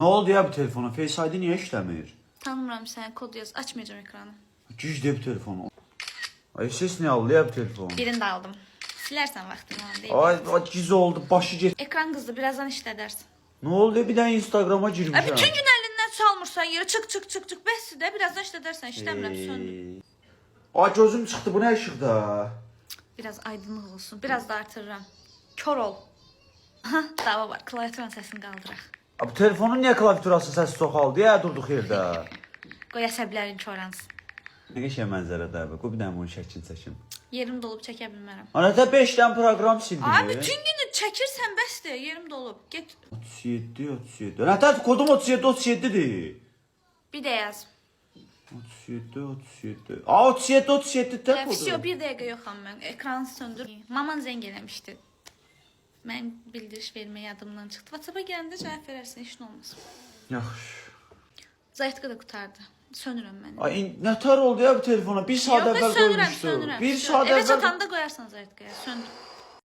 Ne oldu ya bu telefona? Face ID niye işlemiyor? Tanımıram səni, kod yaz. Açmayacağım ekranı. Gücde bu telefonu. Ay ses ne aldı ya bu telefon? Birini de aldım. Silersen vaxtını olan değil. Ay giz oldu başı get. Ekran kızdı, birazdan işledersin. Ne oldu bütün Instagram'a girmişəm. Bütün gün elinden çalmırsan yeri çık. Bəsdir də, birazdan işledersen. İşləmirəm, söndür. Ay gözüm çıktı bu ne ışıkta? Biraz aydınlıq olsun, biraz da artırıram. Kör ol. Aha, dava var, klaviaturanın səsini qaldıraq. Bu telefonun niye klaviaturası səsi çoxaldı ya durduq yerdə? Qoy əsəblərin çoransın. Ne geçen mənzərədə abi? Qoy bir dənə bunun şəklini çəkim. Yerim dolub, çəkə bilmərəm. Ana da 5 tane program sildim. Ay, bütün günü çəkirsən, bəsdir, yerim dolub. Get, 37. Hatta kodum 37'dir. bir də yaz. 37. Aa 37 tek Vəsiyo, kodu. bir dəqiqə yoxam mən. Ekranı söndür. Maman zəng eləmişdi. Mən bildiriş vermək yadımdan çıxdı. WhatsApp-a gələndə cavab verərsən, işin olmaz. Yaxşı. Zaytqa da qutardı. Sönürəm mən. Ay ne tar oldu ya bu telefona? Bir saat Yox, evvel sönürəm, koymuştu. sönürəm. Bir saat Evə evvel. çatanda qoyarsan Zaytqaya, söndür.